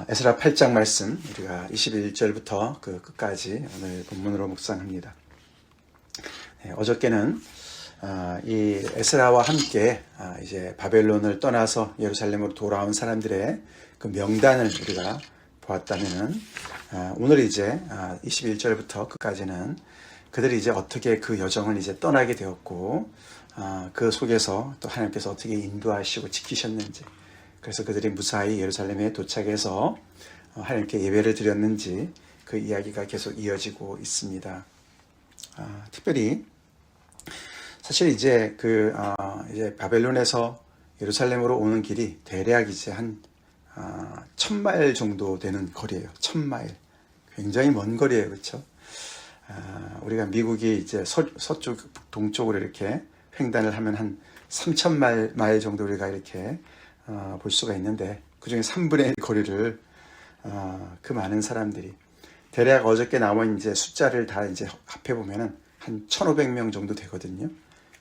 에스라 8장 말씀 우리가 21절부터 그 끝까지 오늘 본문으로 묵상합니다. 어저께는 이 에스라와 함께 이제 바벨론을 떠나서 예루살렘으로 돌아온 사람들의 그 명단을 우리가 보았다면은 오늘 이제 21절부터 끝까지는 그들이 이제 어떻게 그 여정을 이제 떠나게 되었고 그 속에서 또 하나님께서 어떻게 인도하시고 지키셨는지, 그래서 그들이 무사히 예루살렘에 도착해서 하나님께 예배를 드렸는지 그 이야기가 계속 이어지고 있습니다. 특별히 사실 이제 이제 바벨론에서 예루살렘으로 오는 길이 대략 이제 한 1000마일 정도 되는 거리예요. 1000마일. 굉장히 먼 거리예요. 그렇죠? 우리가 미국이 이제 서쪽, 동쪽으로 이렇게 횡단을 하면 한 3000마일 정도 우리가 이렇게 볼 수가 있는데, 그 중에 3분의 1 거리를 그 많은 사람들이 대략 어저께 나온 이제 숫자를 다 이제 합해 보면은 한 1500명 정도 되거든요.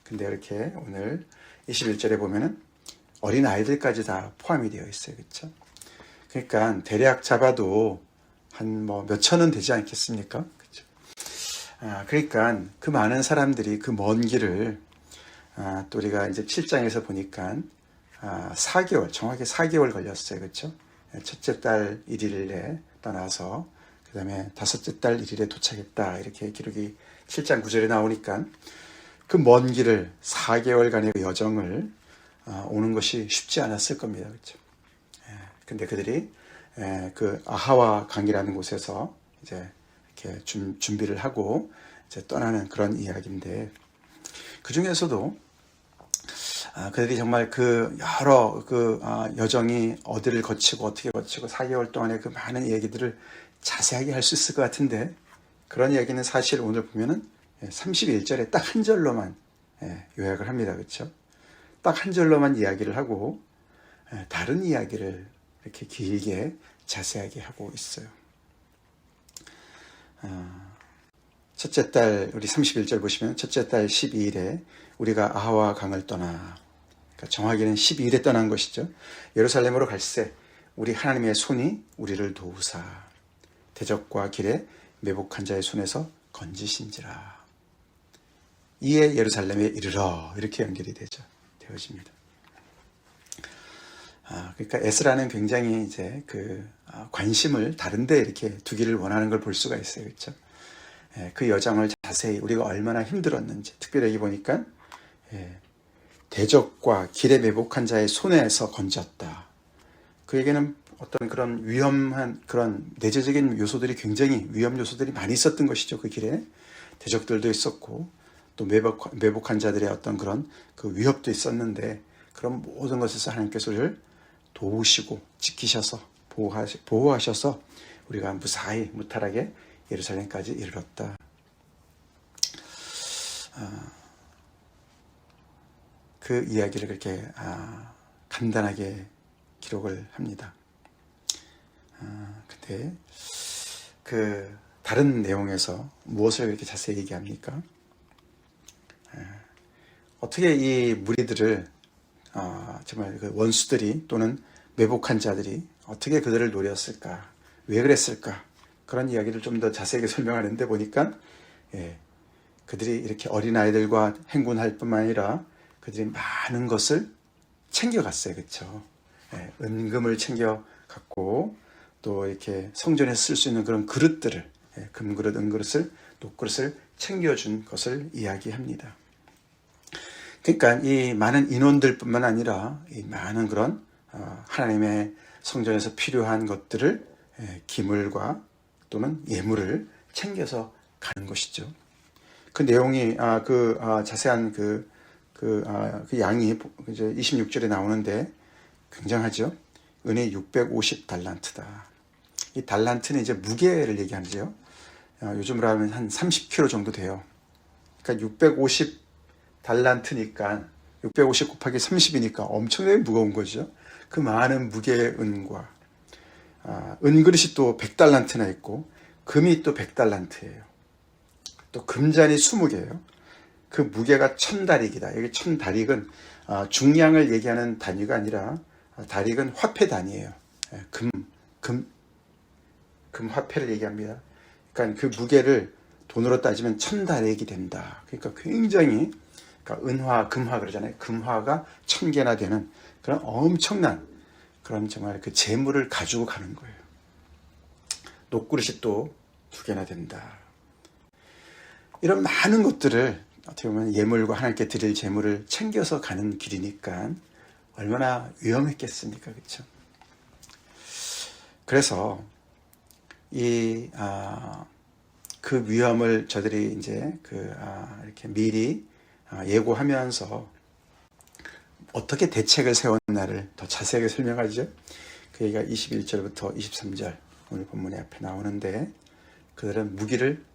근데 이렇게 오늘 21절에 보면은 어린 아이들까지 다 포함이 되어 있어요. 그렇죠? 그러니까 대략 잡아도 한 뭐 몇천은 되지 않겠습니까? 그렇죠? 그러니까 그 많은 사람들이 그 먼 길을 또 우리가 이제 7장에서 보니까 4개월, 정확히 4개월 걸렸어요. 그렇죠? 첫째 달 1일에 떠나서 그 다음에 다섯째 달 1일에 도착했다, 이렇게 기록이 7장 9절에 나오니까 그 먼 길을 4개월간의 여정을 오는 것이 쉽지 않았을 겁니다. 그렇죠? 근데 그들이 그 아하와 강이라는 곳에서 이제 이렇게 준비를 하고 이제 떠나는 그런 이야기인데, 그 중에서도 그들이 정말 그 여러 여정이 어디를 거치고 어떻게 거치고 4개월 동안의 그 많은 얘기들을 자세하게 할 수 있을 것 같은데, 그런 이야기는 사실 오늘 보면은 31절에 딱 한 절로만 요약을 합니다. 그렇죠? 딱 한 절로만 이야기를 하고 다른 이야기를 이렇게 길게 자세하게 하고 있어요. 첫째 달, 우리 31절 보시면 첫째 달 12일에 우리가 아하와 강을 떠나, 그러니까 정확히는 12일에 떠난 것이죠. 예루살렘으로 갈새 우리 하나님의 손이 우리를 도우사 대적과 길에 매복한 자의 손에서 건지신지라. 이에 예루살렘에 이르러, 이렇게 연결이 되어집니다. 그러니까 에스라는 굉장히 이제 관심을 다른데 이렇게 두기를 원하는 걸 볼 수가 있어요. 그렇죠? 그 여정을 자세히 우리가 얼마나 힘들었는지, 특별히 여기 보니까 대적과 길에 매복한 자의 손에서 건졌다. 그에게는 어떤 그런 위험한 그런 내재적인 요소들이, 굉장히 위험 요소들이 많이 있었던 것이죠. 그 길에 대적들도 있었고 또 매복한 자들의 어떤 그런 그 위협도 있었는데, 그런 모든 것에서 하나님께서 우리를 도우시고 지키셔서 보호하셔서 우리가 무사히 무탈하게 예루살렘까지 이르렀다. 그 이야기를 그렇게 간단하게 기록을 합니다. 근데 그 다른 내용에서 무엇을 그렇게 자세히 얘기합니까? 어떻게 이 무리들을 정말 그 원수들이 또는 매복한 자들이 어떻게 그들을 노렸을까? 왜 그랬을까? 그런 이야기를 좀 더 자세하게 설명하는데 보니까 그들이 이렇게 어린아이들과 행군할 뿐만 아니라 그들이 많은 것을 챙겨갔어요. 그렇죠? 은금을 챙겨갔고 또 이렇게 성전에 쓸 수 있는 그런 그릇들을, 금그릇, 은그릇을, 녹그릇을 챙겨준 것을 이야기합니다. 그러니까 이 많은 인원들 뿐만 아니라 이 많은 그런 하나님의 성전에서 필요한 것들을, 기물과 또는 예물을 챙겨서 가는 것이죠. 그 내용이 자세한 그 양이 이제 26절에 나오는데 굉장하죠. 은이 650달란트다. 이 달란트는 이제 무게를 얘기하는데요. 요즘으로 하면 한 30kg 정도 돼요. 그러니까 650달란트니까 650 곱하기 30이니까 엄청나게 무거운 거죠. 그 많은 무게의 은과 은그릇이 또 100달란트나 있고 금이 또 100달란트예요. 또 금잔이 20개예요. 그 무게가 1000다릭이다. 여기 1000다릭은 중량을 얘기하는 단위가 아니라 다릭은 화폐 단위예요. 금, 금화폐를 얘기합니다. 그러니까 그 무게를 돈으로 따지면 1000다렉이 된다. 그러니까 굉장히, 그러니까 은화, 금화 그러잖아요. 금화가 1000개나 되는 그런 엄청난 그런 정말 그 재물을 가지고 가는 거예요. 녹그릇이 또 2개나 된다. 이런 많은 것들을 어떻게 보면 예물과 하나님께 드릴 재물을 챙겨서 가는 길이니까 얼마나 위험했겠습니까, 그렇죠? 그래서 그 위험을 저들이 이제 이렇게 미리 예고하면서 어떻게 대책을 세웠나를 더 자세하게 설명하죠. 그 얘기가 21절부터 23절 오늘 본문에 앞에 나오는데, 그들은 무기를,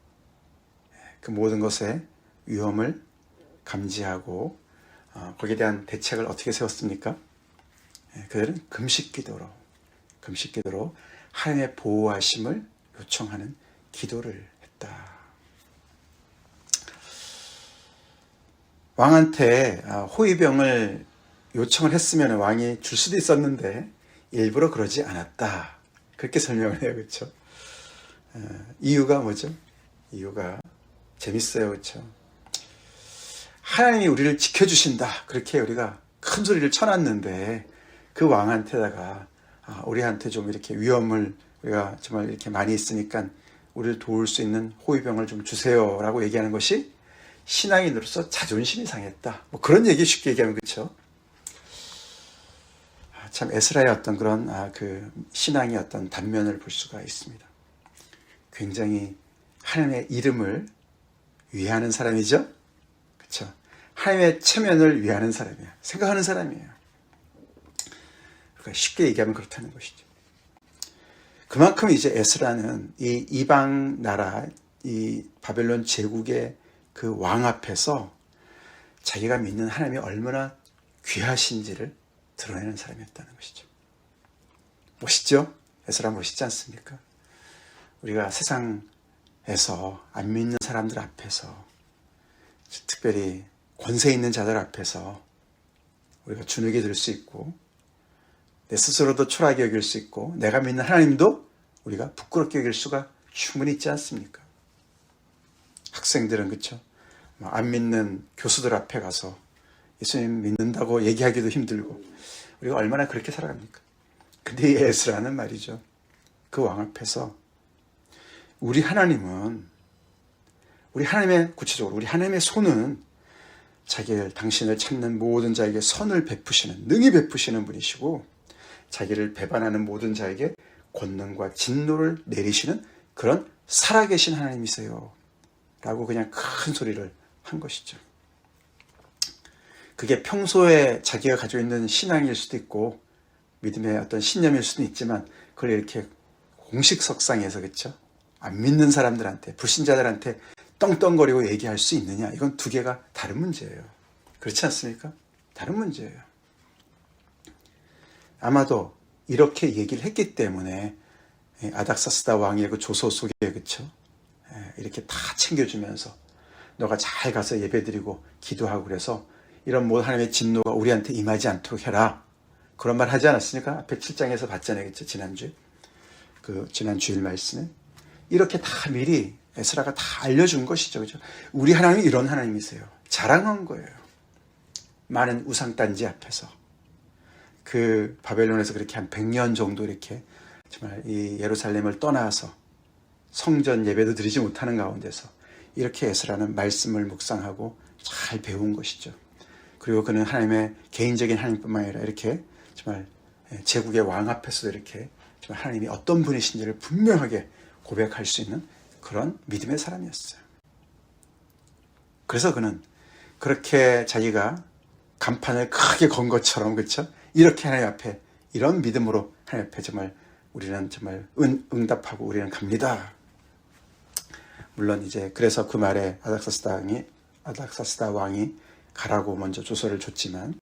그 모든 것의 위험을 감지하고 거기에 대한 대책을 어떻게 세웠습니까? 그들은 금식기도로 하나님의 보호하심을 요청하는 기도를 했다. 왕한테 호위병을 요청을 했으면 왕이 줄 수도 있었는데 일부러 그러지 않았다. 그렇게 설명을 해요. 그렇죠? 이유가 뭐죠? 이유가 재밌어요. 그렇죠? 하나님이 우리를 지켜주신다. 그렇게 우리가 큰 소리를 쳐놨는데 그 왕한테다가 우리한테 좀 이렇게 위험을 우리가 정말 이렇게 많이 있으니까 우리를 도울 수 있는 호위병을 좀 주세요 라고 얘기하는 것이 신앙인으로서 자존심이 상했다. 뭐 그런 얘기 쉽게 얘기하면, 그렇죠? 참 에스라의 어떤 그런 그 신앙의 어떤 단면을 볼 수가 있습니다. 굉장히 하나님의 이름을 위하는 사람이죠. 그렇죠? 하나님의 체면을 위하는 사람이에요. 생각하는 사람이에요. 그러니까 쉽게 얘기하면 그렇다는 것이죠. 그만큼 이제 에스라는 이 이방 나라, 이 바벨론 제국의 그 왕 앞에서 자기가 믿는 하나님이 얼마나 귀하신지를 드러내는 사람이었다는 것이죠. 멋있죠? 에스라 멋있지 않습니까? 우리가 세상에서 안 믿는 사람들 앞에서, 특별히 권세 있는 자들 앞에서 우리가 주눅이 들 수 있고, 내 스스로도 초라하게 여길 수 있고, 내가 믿는 하나님도 우리가 부끄럽게 여길 수가 충분히 있지 않습니까? 학생들은, 그렇죠? 안 믿는 교수들 앞에 가서 예수님 믿는다고 얘기하기도 힘들고, 우리가 얼마나 그렇게 살아갑니까? 근데 이 에스라는 말이죠, 그 왕 앞에서 우리 하나님은, 구체적으로 우리 하나님의 손은 당신을 찾는 모든 자에게 선을 베푸시는, 능히 베푸시는 분이시고, 자기를 배반하는 모든 자에게 권능과 진노를 내리시는 그런 살아계신 하나님이세요 라고 그냥 큰 소리를 한 것이죠. 그게 평소에 자기가 가지고 있는 신앙일 수도 있고 믿음의 어떤 신념일 수도 있지만, 그걸 이렇게 공식석상에서, 그렇죠? 안 믿는 사람들한테, 불신자들한테 떵떵거리고 얘기할 수 있느냐? 이건 두 개가 다른 문제예요. 그렇지 않습니까? 다른 문제예요. 아마도 이렇게 얘기를 했기 때문에 아닥사스다 왕의 그 조서 속에, 그렇죠? 이렇게 다 챙겨주면서 너가 잘 가서 예배드리고 기도하고 그래서 이런 모든 하나님의 진노가 우리한테 임하지 않도록 해라. 그런 말 하지 않았습니까? 앞에 7장에서 봤잖아요. 그렇죠? 지난 주일 말씀에. 이렇게 다 미리 에스라가 다 알려준 것이죠. 그렇죠? 우리 하나님이 이런 하나님이세요. 자랑한 거예요. 많은 우상단지 앞에서. 그 바벨론에서 그렇게 한 100년 정도 이렇게 정말 이 예루살렘을 떠나서 성전 예배도 드리지 못하는 가운데서 이렇게 에스라는 말씀을 묵상하고 잘 배운 것이죠. 그리고 그는 하나님의 개인적인 하나님뿐만 아니라 이렇게 정말 제국의 왕 앞에서도 이렇게 정말 하나님이 어떤 분이신지를 분명하게 고백할 수 있는 그런 믿음의 사람이었어요. 그래서 그는 그렇게 자기가 간판을 크게 건 것처럼, 그렇죠? 이렇게 하나님 앞에 이런 믿음으로 하나님 앞에 정말 우리는 정말 응답하고 우리는 갑니다. 물론 이제 그래서 그 말에 아닥사스다 왕이 가라고 먼저 조서를 줬지만,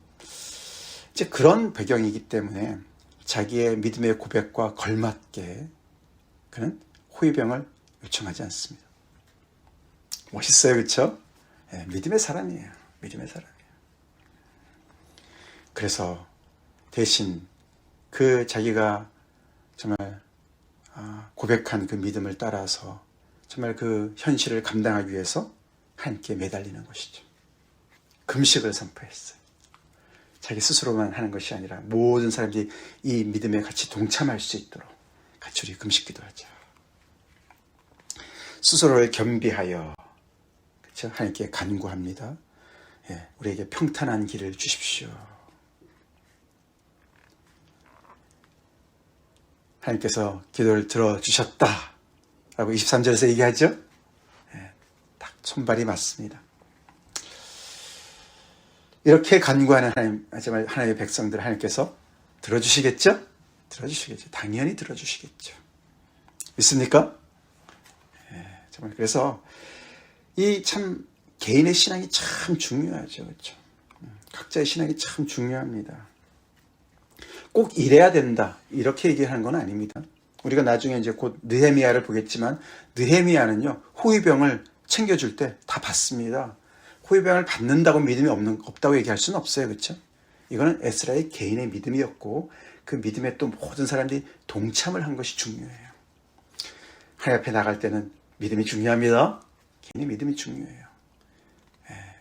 이제 그런 배경이기 때문에 자기의 믿음의 고백과 걸맞게 그는 호위병을 요청하지 않습니다. 멋있어요, 그렇죠? 네, 믿음의 사람이에요. 믿음의 사람이에요. 그래서 대신 그 자기가 정말 고백한 그 믿음을 따라서 정말 그 현실을 감당하기 위해서 하나님께 매달리는 것이죠. 금식을 선포했어요. 자기 스스로만 하는 것이 아니라 모든 사람들이 이 믿음에 같이 동참할 수 있도록 같이 우리 금식 기도하자. 스스로를 겸비하여 그렇죠? 하나님께 간구합니다. 예, 우리에게 평탄한 길을 주십시오. 하나님께서 기도를 들어주셨다 라고 23절에서 얘기하죠. 예, 딱 손발이 맞습니다. 이렇게 간구하는 하나님, 정말 하나님의 백성들 하나님께서 들어주시겠죠? 들어주시겠죠. 당연히 들어주시겠죠. 믿습니까? 예, 정말 그래서 이 참 개인의 신앙이 참 중요하죠. 그렇죠? 각자의 신앙이 참 중요합니다. 꼭 이래야 된다 이렇게 얘기하는 건 아닙니다. 우리가 나중에 이제 곧 느헤미야를 보겠지만 느헤미야는요 호위병을 챙겨줄 때 다 받습니다. 호위병을 받는다고 믿음이 없다고 얘기할 수는 없어요. 그렇죠? 이거는 에스라의 개인의 믿음이었고 그 믿음에 또 모든 사람들이 동참을 한 것이 중요해요. 하나님 앞에 나갈 때는 믿음이 중요합니다. 개인의 믿음이 중요해요.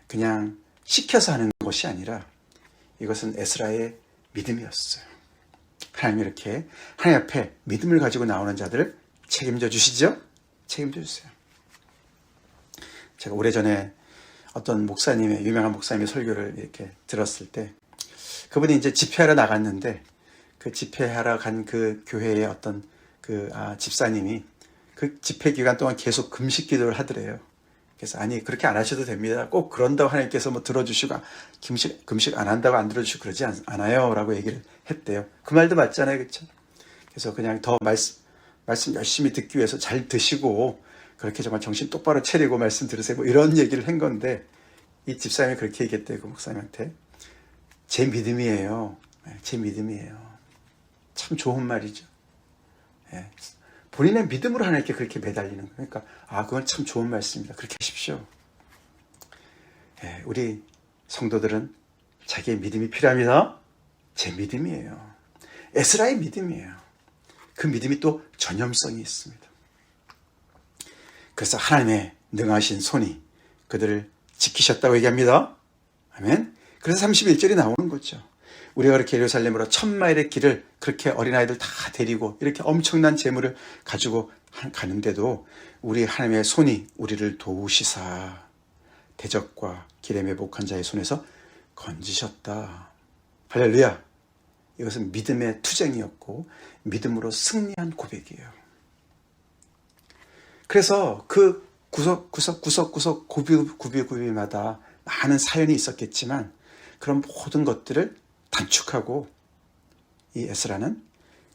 그냥 시켜서 하는 것이 아니라 이것은 에스라의 믿음이었어요. 하나님 이렇게 하나님 앞에 믿음을 가지고 나오는 자들을 책임져 주시죠? 책임져 주세요. 제가 오래전에 어떤 목사님의 유명한 목사님의 설교를 이렇게 들었을 때 그분이 이제 집회하러 나갔는데 그 집회하러 간 그 교회의 어떤 집사님이 그 집회 기간 동안 계속 금식 기도를 하더래요. 그래서 아니 그렇게 안 하셔도 됩니다. 꼭 그런다고 하나님께서 뭐 들어주시고 금식 안 한다고 안 들어주시고 그러지 않아요 라고 얘기를 했대요. 그 말도 맞잖아요. 그렇죠? 그래서 그냥 더 말씀 열심히 듣기 위해서 잘 드시고 그렇게 정말 정신 똑바로 차리고 말씀 들으세요 뭐 이런 얘기를 한 건데 이 집사님이 그렇게 얘기했대요. 그 목사님한테 제 믿음이에요. 제 믿음이에요. 참 좋은 말이죠. 본인의 믿음으로 하나님께 그렇게 매달리는 거예요. 그러니까 그건 참 좋은 말씀입니다. 그렇게 하십시오. 우리 성도들은 자기의 믿음이 필요합니다. 제 믿음이에요. 에스라의 믿음이에요. 그 믿음이 또 전염성이 있습니다. 그래서 하나님의 능하신 손이 그들을 지키셨다고 얘기합니다. 아멘. 그래서 31절이 나오는 거죠. 우리가 그렇게 예루살렘으로 1000마일의 길을 그렇게 어린아이들 다 데리고 이렇게 엄청난 재물을 가지고 가는데도 우리 하나님의 손이 우리를 도우시사 대적과 길에 매복한 자의 손에서 건지셨다. 할렐루야. 이것은 믿음의 투쟁이었고 믿음으로 승리한 고백이에요. 그래서 그 구석 구비마다 많은 사연이 있었겠지만 그런 모든 것들을 단축하고 이 에스라는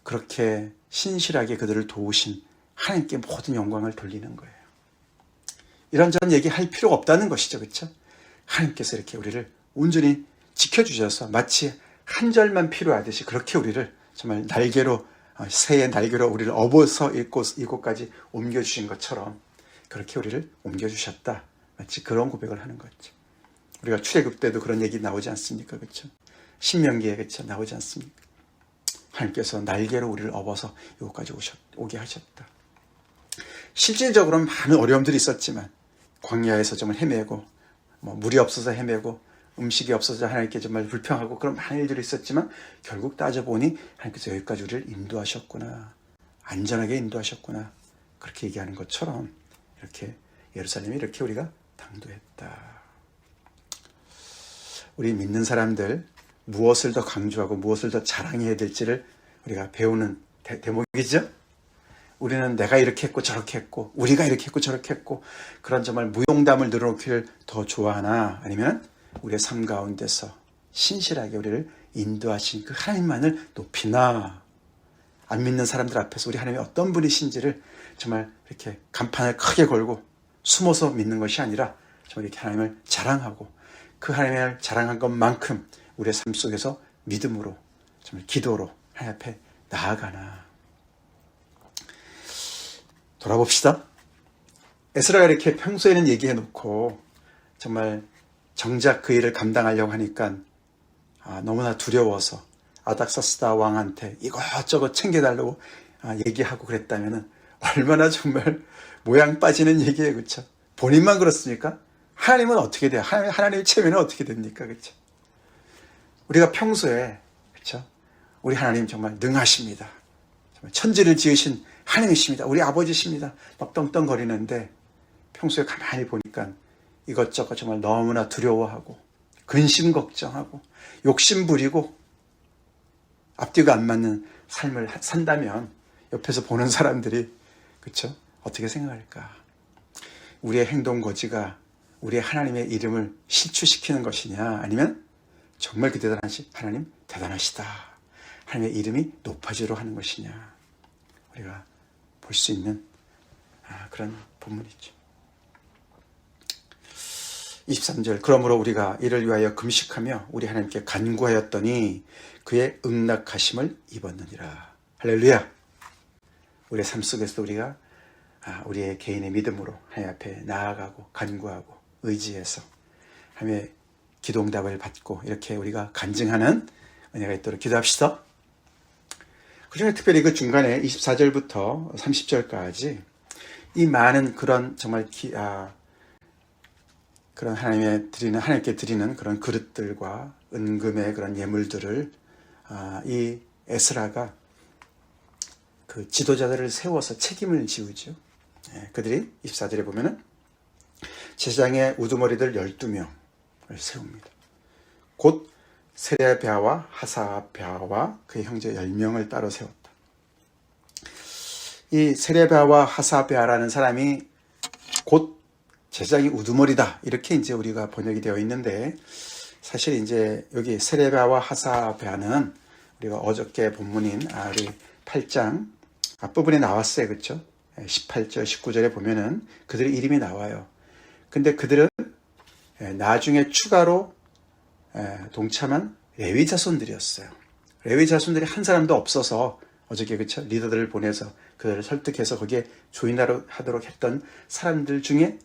그렇게 신실하게 그들을 도우신 하나님께 모든 영광을 돌리는 거예요. 이런저런 얘기할 필요가 없다는 것이죠. 그렇죠? 하나님께서 이렇게 우리를 온전히 지켜주셔서 마치 한 절만 필요하듯이 그렇게 우리를 정말 새의 날개로 우리를 업어서 이곳까지 옮겨주신 것처럼 그렇게 우리를 옮겨주셨다. 마치 그런 고백을 하는 거죠. 우리가 출애굽 때도 그런 얘기 나오지 않습니까? 그렇죠? 신명기에 그렇죠? 나오지 않습니까? 하나님께서 날개로 우리를 업어서 이곳까지 오게 하셨다. 실질적으로는 많은 어려움들이 있었지만 광야에서 정말 헤매고 물이 없어서 헤매고 음식이 없어서 하나님께 정말 불평하고 그런 많은 일들이 있었지만 결국 따져보니 하나님께서 여기까지 우리를 인도하셨구나. 안전하게 인도하셨구나. 그렇게 얘기하는 것처럼 이렇게 예루살렘이 이렇게 우리가 당도했다. 우리 믿는 사람들 무엇을 더 강조하고 무엇을 더 자랑해야 될지를 우리가 배우는 대목이죠. 우리는 내가 이렇게 했고 저렇게 했고 우리가 이렇게 했고 저렇게 했고 그런 정말 무용담을 늘어놓기를 더 좋아하나 아니면 우리의 삶 가운데서 신실하게 우리를 인도하신 그 하나님만을 높이나 안 믿는 사람들 앞에서 우리 하나님이 어떤 분이신지를 정말 이렇게 간판을 크게 걸고 숨어서 믿는 것이 아니라 정말 이렇게 하나님을 자랑하고 그 하나님을 자랑한 것만큼 우리의 삶 속에서 믿음으로 정말 기도로 하나님 앞에 나아가나. 돌아봅시다. 에스라가 이렇게 평소에는 얘기해놓고 정말 정작 그 일을 감당하려고 하니까 너무나 두려워서 아닥사스다 왕한테 이것저것 챙겨달라고 얘기하고 그랬다면은 얼마나 정말 모양 빠지는 얘기예요. 그렇죠? 본인만 그렇습니까? 하나님은 어떻게 돼요? 하나님의 체면은 어떻게 됩니까? 그렇죠? 우리가 평소에, 그렇죠? 우리 하나님 정말 능하십니다. 정말 천지를 지으신 하나님이십니다. 우리 아버지십니다. 막 떵떵거리는데 평소에 가만히 보니까 이것저것 정말 너무나 두려워하고 근심 걱정하고 욕심 부리고 앞뒤가 안 맞는 삶을 산다면 옆에서 보는 사람들이, 그렇죠? 어떻게 생각할까? 우리의 행동 거지가 우리의 하나님의 이름을 실추시키는 것이냐, 아니면 정말 그 대단하신 하나님 대단하시다, 하나님의 이름이 높아지도록 하는 것이냐, 우리가 볼 수 있는 그런 본문이죠. 23절, 그러므로 우리가 이를 위하여 금식하며 우리 하나님께 간구하였더니 그의 응낙하심을 입었느니라. 할렐루야. 우리의 삶 속에서 우리가 우리의 개인의 믿음으로 하나님 앞에 나아가고 간구하고 의지해서 하나님의 기도응답을 받고 이렇게 우리가 간증하는 은혜가 있도록 기도합시다. 그중에 특별히 그 중간에 24절부터 30절까지 이 많은 그런 정말 그런 하나님께 드리는 그런 그릇들과 은금의 그런 예물들을 이 에스라가 그 지도자들을 세워서 책임을 지우죠. 그들이 24절에 보면은 제사장의 우두머리들 12명을 세웁니다. 곧 세레비아와 하사비아와 그의 형제 10명을 따로 세웠다. 이 세레비아와 하사비아라는 사람이 곧 제사장이 우두머리다, 이렇게 이제 우리가 번역이 되어 있는데, 사실 이제 여기 세레비아와 하사비아는 우리가 어저께 본문인 우리 8장 앞부분에 나왔어요. 그렇죠? 18절, 19절에 보면은 그들의 이름이 나와요. 근데 그들은 나중에 추가로 동참한 레위 자손들이었어요. 레위 자손들이 한 사람도 없어서 어저께, 그렇죠? 리더들을 보내서 그들을 설득해서 거기에 조인하도록 했던 사람들 중에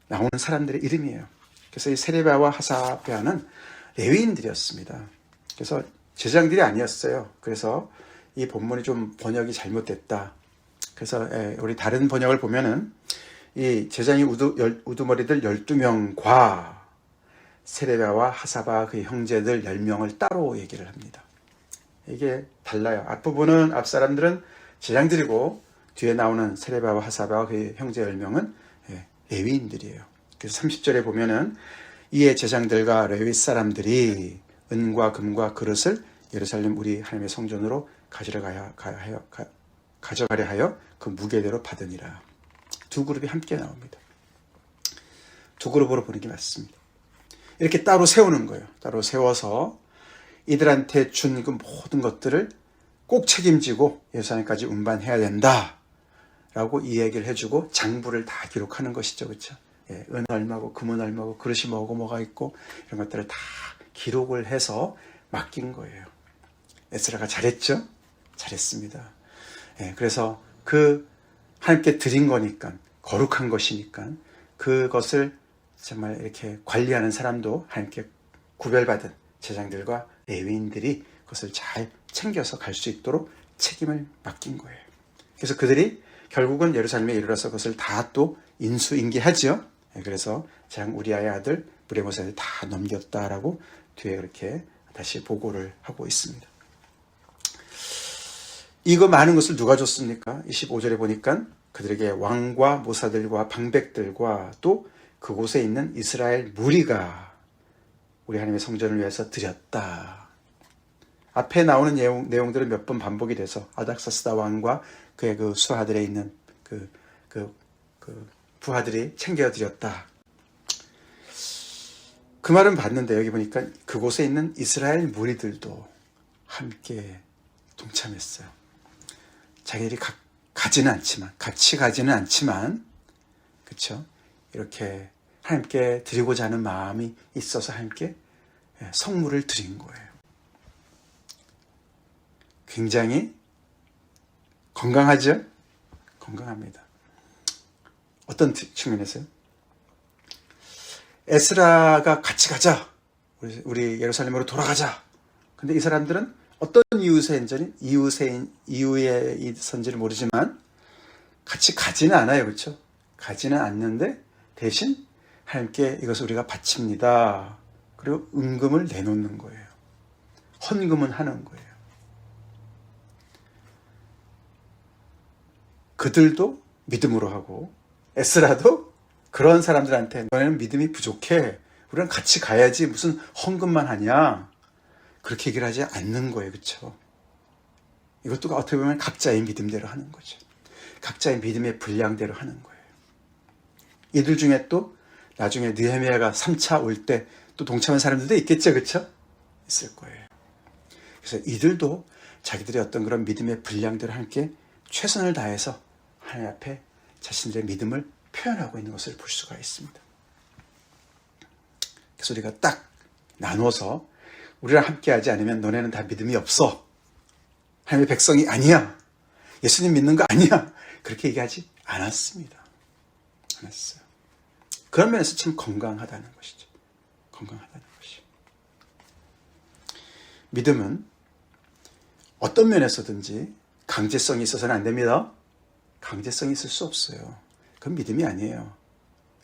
나오는 사람들의 이름이에요. 그래서 이 세레비아와 하사비아는 레위인들이었습니다. 그래서 제사장들이 아니었어요. 그래서 이 본문이 좀 번역이 잘못됐다. 그래서 우리 다른 번역을 보면은 이 제사장이 우두머리들 12명과 세레비아와 하사바 그의 형제들 10명을 따로 얘기를 합니다. 이게 달라요. 앞부분은 앞 사람들은 제사장들이고 뒤에 나오는 세레비아와 하사바와 그의 형제 10명은 레위인들이에요. 그래서 30절에 보면은 이에 제사장들과 레위 사람들이 은과 금과 그릇을 예루살렘 우리 하나님의 성전으로 가져가려 하여 그 무게대로 받으니라. 두 그룹이 함께 나옵니다. 두 그룹으로 보는 게 맞습니다. 이렇게 따로 세우는 거예요. 따로 세워서 이들한테 준 그 모든 것들을 꼭 책임지고 예루살렘까지 운반해야 된다 라고 이야기를 해주고 장부를 다 기록하는 것이죠. 그렇죠? 은 얼마고 금은 얼마고 그릇이 뭐가 있고 이런 것들을 다 기록을 해서 맡긴 거예요. 에스라가 잘했죠? 잘했습니다. 그래서 그 하나님께 드린 거니까, 거룩한 것이니까 그것을 정말 이렇게 관리하는 사람도 하나님께 구별받은 제사장들과 레위인들이 그것을 잘 챙겨서 갈 수 있도록 책임을 맡긴 거예요. 그래서 그들이 결국은 예루살렘에 이르러서 그것을 다 또 인수인계하죠. 그래서 제사장 우리아의 아들 무레모사를 다 넘겼다라고 뒤에 그렇게 다시 보고를 하고 있습니다. 이거 많은 것을 누가 줬습니까? 25절에 보니까 그들에게 왕과 모사들과 방백들과 또 그곳에 있는 이스라엘 무리가 우리 하나님의 성전을 위해서 드렸다. 앞에 나오는 내용들은 몇 번 반복이 돼서 아닥사스다 왕과 그의 그 수하들에 있는 그 부하들이 챙겨드렸다. 그 말은 봤는데 여기 보니까 그곳에 있는 이스라엘 무리들도 함께 동참했어요. 자기들이 같이 가지는 않지만, 그렇죠? 이렇게 하나님께 드리고자 하는 마음이 있어서 함께 성물을 드린 거예요. 굉장히 건강하죠? 건강합니다. 어떤 측면에서요? 에스라가 같이 가자. 우리 예루살렘으로 돌아가자. 근데 이 사람들은 어떤 이유의 선지를 모르지만 같이 가지는 않아요. 그렇죠? 가지는 않는데 대신 하나님께 이것을 우리가 바칩니다. 그리고 은금을 내놓는 거예요. 헌금은 하는 거예요. 그들도 믿음으로 하고 에스라도 그런 사람들한테 너네는 믿음이 부족해. 우리는 같이 가야지 무슨 헌금만 하냐. 그렇게 얘기를 하지 않는 거예요. 그렇죠? 이것도 어떻게 보면 각자의 믿음대로 하는 거죠. 각자의 믿음의 분량대로 하는 거예요. 이들 중에 또 나중에 느헤미야가 3차 올 때 또 동참한 사람들도 있겠죠. 그렇죠? 있을 거예요. 그래서 이들도 자기들의 어떤 그런 믿음의 분량대로 함께 최선을 다해서 하나님 앞에 자신들의 믿음을 표현하고 있는 것을 볼 수가 있습니다. 그래서 우리가 딱 나눠서 우리랑 함께하지 않으면 너네는 다 믿음이 없어. 하나님의 백성이 아니야. 예수님 믿는 거 아니야. 그렇게 얘기하지 않았습니다. 않았어요. 그런 면에서 참 건강하다는 것이죠. 건강하다는 것이. 믿음은 어떤 면에서든지 강제성이 있어서는 안 됩니다. 강제성이 있을 수 없어요. 그건 믿음이 아니에요.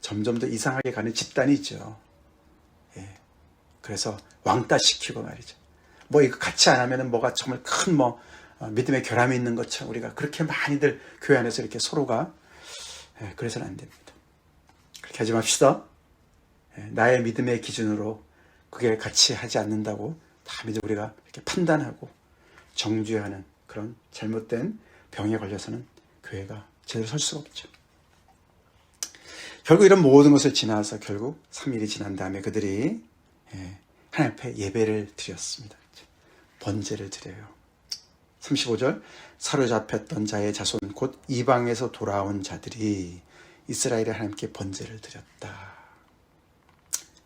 점점 더 이상하게 가는 집단이죠. 예. 그래서 왕따시키고 말이죠. 뭐 이거 같이 안 하면은 뭐가 정말 큰 믿음의 결함이 있는 것처럼 우리가 그렇게 많이들 교회 안에서 이렇게 서로가 그래서는 안 됩니다. 그렇게 하지 맙시다. 나의 믿음의 기준으로 그게 같이 하지 않는다고 다 이제 우리가 이렇게 판단하고 정죄하는 그런 잘못된 병에 걸려서는 교회가 제대로 설 수가 없죠. 결국 이런 모든 것을 지나서 결국 3일이 지난 다음에 그들이 하나님 앞에 예배를 드렸습니다. 번제를 드려요. 35절 사로잡혔던 자의 자손 곧 이방에서 돌아온 자들이 이스라엘의 하나님께 번제를 드렸다.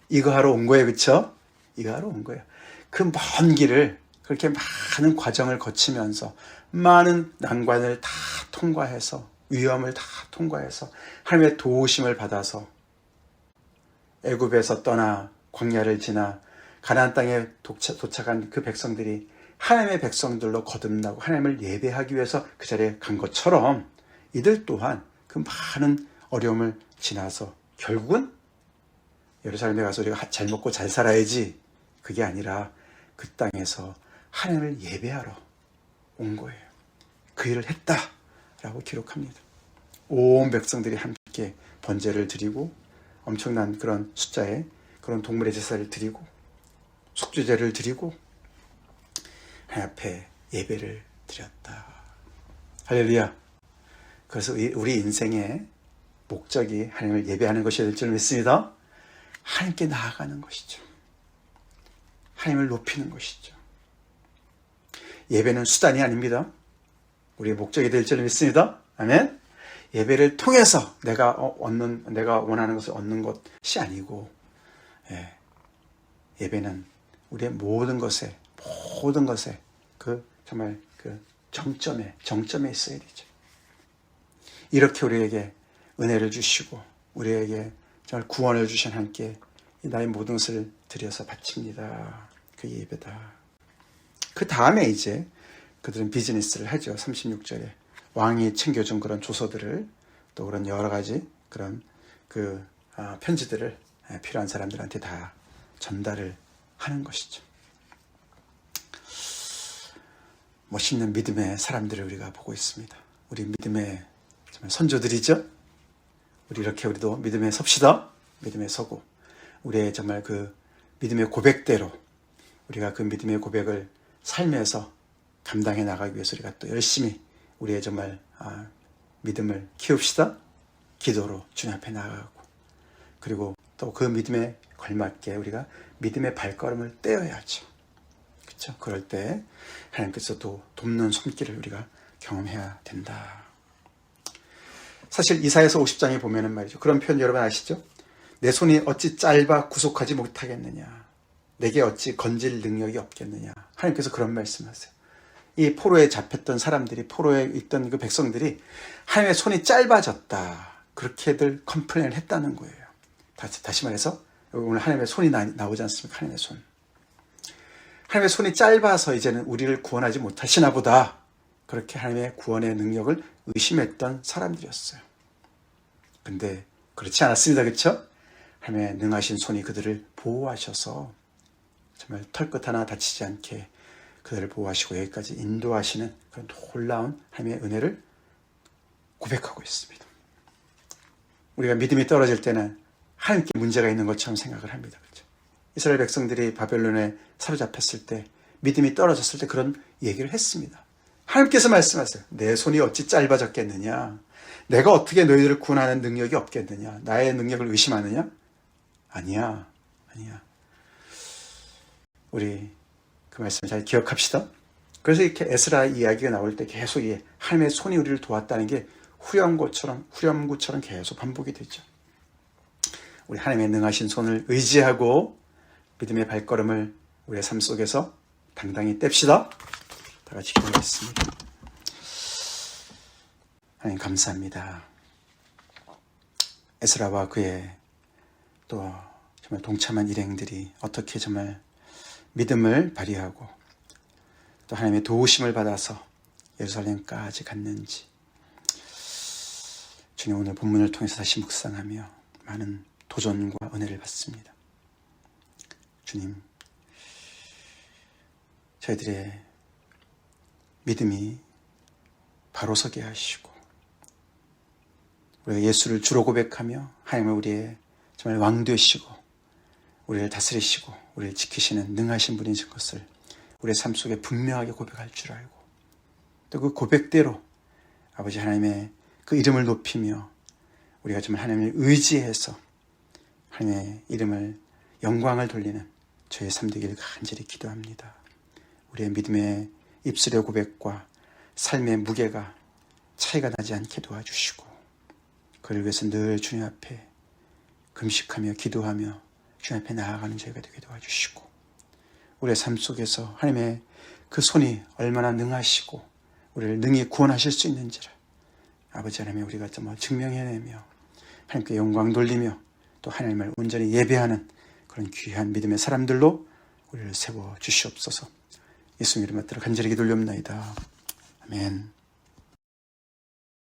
이거 하러 온 거예요. 그렇죠? 이거 하러 온 거예요. 그 먼 길을 그렇게 많은 과정을 거치면서 많은 난관을 다 통과해서 위험을 다 통과해서 하나님의 도우심을 받아서 애굽에서 떠나 광야를 지나 가나안 땅에 도착한 그 백성들이 하나님의 백성들로 거듭나고 하나님을 예배하기 위해서 그 자리에 간 것처럼 이들 또한 그 많은 어려움을 지나서 결국은 예루살렘에 가서 우리가 잘 먹고 잘 살아야지 그게 아니라 그 땅에서 하나님을 예배하러 온 거예요. 그 일을 했다라고 기록합니다. 온 백성들이 함께 번제를 드리고 엄청난 그런 숫자의 그런 동물의 제사를 드리고 속죄제를 드리고 하나님 앞에 예배를 드렸다. 할렐루야. 그래서 우리 인생의 목적이 하나님을 예배하는 것이 될 줄 믿습니다. 하나님께 나아가는 것이죠. 하나님을 높이는 것이죠. 예배는 수단이 아닙니다. 우리의 목적이 될 줄 믿습니다. 아멘. 예배를 통해서 내가 원하는 것을 얻는 것이 아니고, 예배는 우리의 모든 것에 정말 정점에 있어야 되죠. 이렇게 우리에게 은혜를 주시고 우리에게 정말 구원을 주신 하나님께 나의 모든 것을 드려서 바칩니다. 그 예배다. 그 다음에 이제 그들은 비즈니스를 하죠. 36절에 왕이 챙겨준 그런 조서들을 또 그런 여러 가지 그런 편지들을 필요한 사람들한테 다 전달을 하는 것이죠. 멋있는 믿음의 사람들을 우리가 보고 있습니다. 우리 믿음의 정말 선조들이죠. 우리도 믿음에 섭시다. 믿음에 서고 우리의 정말 그 믿음의 고백대로 우리가 그 믿음의 고백을 삶에서 감당해 나가기 위해서 우리가 또 열심히 우리의 정말 믿음을 키웁시다. 기도로 주님 앞에 나아가고 그리고 또 그 믿음에 걸맞게 우리가 믿음의 발걸음을 떼어야죠. 그렇죠? 그럴 때 하나님께서 또 돕는 손길을 우리가 경험해야 된다. 사실 이사야서 50장에 보면은 말이죠. 그런 표현 여러분 아시죠? 내 손이 어찌 짧아 구속하지 못하겠느냐. 내게 어찌 건질 능력이 없겠느냐. 하나님께서 그런 말씀하세요. 이 포로에 잡혔던 사람들이 포로에 있던 그 백성들이 하나님의 손이 짧아졌다. 그렇게들 컴플레인을 했다는 거예요. 다시 말해서 오늘 하나님의 손이 나오지 않습니까? 하나님의 손. 하나님의 손이 짧아서 이제는 우리를 구원하지 못하시나 보다. 그렇게 하나님의 구원의 능력을 의심했던 사람들이었어요. 근데 그렇지 않았습니다. 그렇죠? 하나님의 능하신 손이 그들을 보호하셔서 정말 털끝 하나 다치지 않게 그들을 보호하시고 여기까지 인도하시는 그런 놀라운 하나님의 은혜를 고백하고 있습니다. 우리가 믿음이 떨어질 때는 하나님께 문제가 있는 것처럼 생각을 합니다. 그렇죠? 이스라엘 백성들이 바벨론에 사로잡혔을 때, 믿음이 떨어졌을 때 그런 얘기를 했습니다. 하나님께서 말씀하세요. 내 손이 어찌 짧아졌겠느냐? 내가 어떻게 너희들을 구원하는 능력이 없겠느냐? 나의 능력을 의심하느냐? 아니야. 우리 그 말씀을 잘 기억합시다. 그래서 이렇게 에스라 이야기가 나올 때 계속 하나님의 손이 우리를 도왔다는 게 후렴구처럼 계속 반복이 되죠. 우리 하나님의 능하신 손을 의지하고 믿음의 발걸음을 우리의 삶 속에서 당당히 뗍시다. 다 같이 기도하겠습니다. 하나님 감사합니다. 에스라와 그의 또 정말 동참한 일행들이 어떻게 정말 믿음을 발휘하고 또 하나님의 도우심을 받아서 예루살렘까지 갔는지 주님 오늘 본문을 통해서 다시 묵상하며 많은 도전과 은혜를 받습니다. 주님, 저희들의 믿음이 바로 서게 하시고 우리가 예수를 주로 고백하며 하나님을 우리의 정말 왕 되시고 우리를 다스리시고 우리를 지키시는 능하신 분이신 것을 우리의 삶 속에 분명하게 고백할 줄 알고 또 그 고백대로 아버지 하나님의 그 이름을 높이며 우리가 정말 하나님을 의지해서 하나님의 이름을 영광을 돌리는 저의 삶 되기를 간절히 기도합니다. 우리의 믿음의 입술의 고백과 삶의 무게가 차이가 나지 않게 도와주시고 그를 위해서 늘 주님 앞에 금식하며 기도하며 주님 앞에 나아가는 저희가 되게 도와주시고 우리의 삶 속에서 하나님의 그 손이 얼마나 능하시고 우리를 능히 구원하실 수 있는지를 아버지 하나님 우리가 정말 증명해내며 하나님께 영광 돌리며 또 하나님을 온전히 예배하는 그런 귀한 믿음의 사람들로 우리를 세워 주시옵소서. 예수님 이름 받들어 간절히 기도올리옵나이다. 아멘.